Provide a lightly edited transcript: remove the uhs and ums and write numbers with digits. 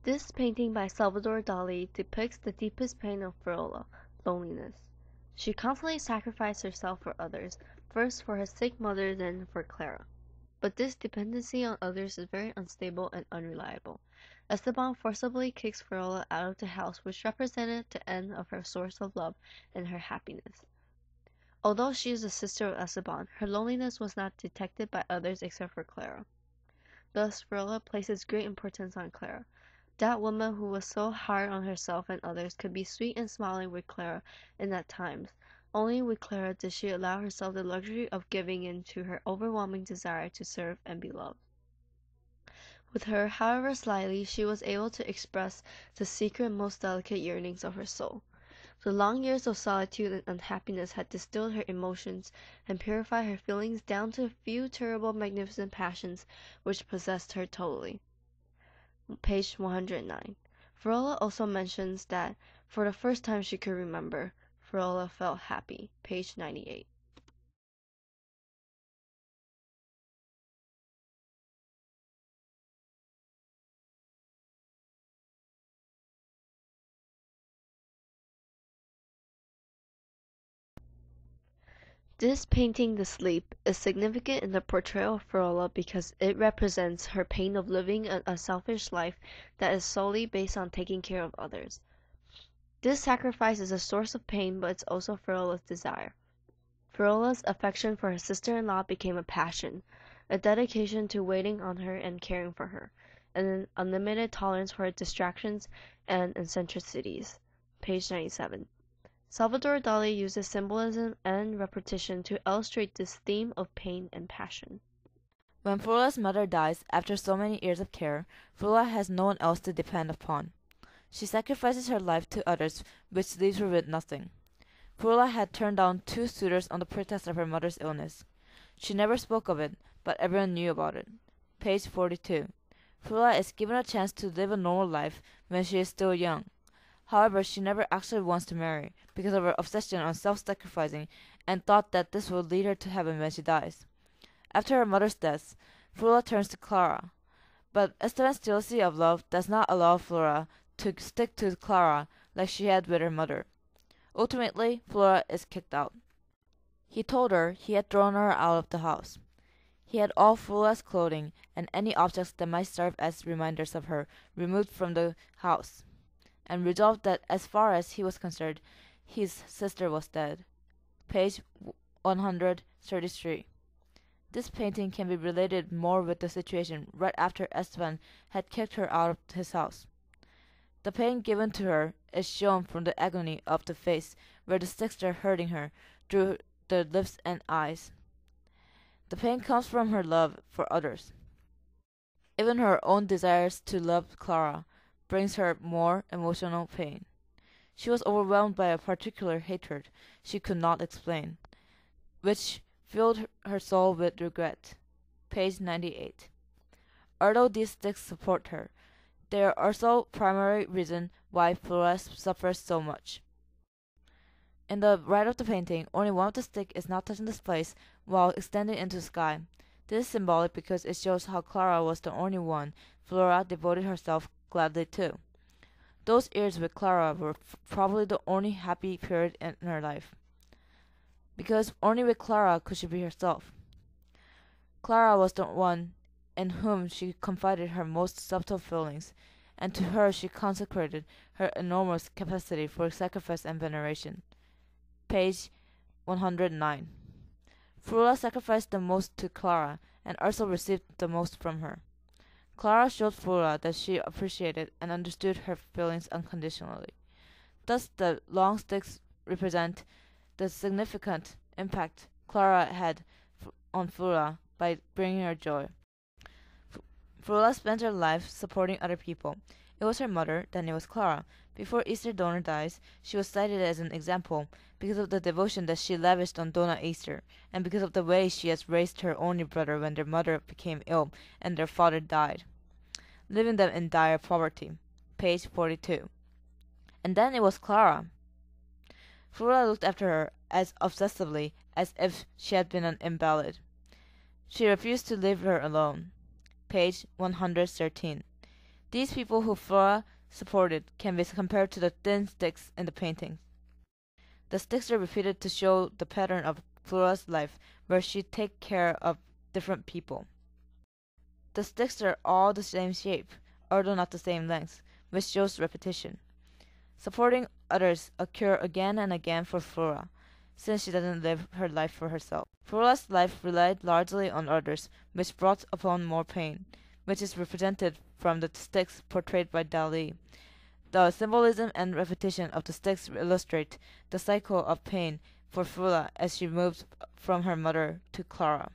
This painting by Salvador Dali depicts the deepest pain of Ferula, loneliness. She constantly sacrificed herself for others, first for her sick mother, then for Clara. But this dependency on others is very unstable and unreliable. Esteban forcibly kicks Ferula out of the house, which represented the end of her source of love and her happiness. Although she is the sister of Esteban, her loneliness was not detected by others except for Clara. Thus, Ferula places great importance on Clara. That woman who was so hard on herself and others could be sweet and smiling with Clara, and at times, only with Clara did she allow herself the luxury of giving in to her overwhelming desire to serve and be loved. With her, however slightly, she was able to express the secret and most delicate yearnings of her soul. The long years of solitude and unhappiness had distilled her emotions and purified her feelings down to a few terrible magnificent passions which possessed her totally. Page 109. Ferula also mentions that, for the first time she could remember, Ferula felt happy. Page 98. This painting, The Sleep, is significant in the portrayal of Ferula because it represents her pain of living an unselfish life that is solely based on taking care of others. This sacrifice is a source of pain, but it's also Ferula's desire. Ferula's affection for her sister-in-law became a passion, a dedication to waiting on her and caring for her, and an unlimited tolerance for her distractions and eccentricities. Page 97. Salvador Dali uses symbolism and repetition to illustrate this theme of pain and passion. When Ferula's mother dies after so many years of care, Ferula has no one else to depend upon. She sacrifices her life to others, which leaves her with nothing. Ferula had turned down 2 suitors on the pretext of her mother's illness. She never spoke of it, but everyone knew about it. Page 42. Ferula is given a chance to live a normal life when she is still young. However, she never actually wants to marry, because of her obsession on self-sacrificing and thought that this will lead her to heaven when she dies. After her mother's death, Ferula turns to Clara. But Esteban's jealousy of love does not allow Ferula to stick to Clara like she had with her mother. Ultimately, Ferula is kicked out. He told her he had thrown her out of the house. He had all Ferula's clothing and any objects that might serve as reminders of her removed from the house, and resolved that as far as he was concerned, his sister was dead. Page 133. This painting can be related more with the situation right after Esteban had kicked her out of his house. The pain given to her is shown from the agony of the face where the sticks are hurting her through the lips and eyes. The pain comes from her love for others. Even her own desires to love Clara brings her more emotional pain. She was overwhelmed by a particular hatred she could not explain, which filled her soul with regret. Page 98. Although these sticks support her, they are also primary reason why Ferula suffers so much. In the right of the painting, only one of the sticks is not touching this place while extending into the sky. This is symbolic because it shows how Clara was the only one Ferula devoted herself gladly to. Those years with Clara were probably the only happy period in her life, because only with Clara could she be herself. Clara was the one in whom she confided her most subtle feelings, and to her she consecrated her enormous capacity for sacrifice and veneration. Page 109. Ferula sacrificed the most to Clara, and also received the most from her. Clara showed Ferula that she appreciated and understood her feelings unconditionally. Thus the long sticks represent the significant impact Clara had on Ferula by bringing her joy. Ferula spent her life supporting other people. It was her mother, then it was Clara. Before Easter Donor dies, she was cited as an example because of the devotion that she lavished on Dona Easter, and because of the way she has raised her only brother when their mother became ill and their father died, leaving them in dire poverty. Page 42. And then it was Clara. Ferula looked after her as obsessively as if she had been an invalid. She refused to leave her alone. Page 113. These people who Flora supported can be compared to the thin sticks in the painting. The sticks are repeated to show the pattern of Flora's life, where she takes care of different people. The sticks are all the same shape, although not the same length, which shows repetition. Supporting others occur again and again for Flora, since she doesn't live her life for herself. Flora's life relied largely on others, which brought upon more pain, which is represented from the sticks portrayed by Dali. The symbolism and repetition of the sticks illustrate the cycle of pain for Ferula as she moved from her mother to Clara.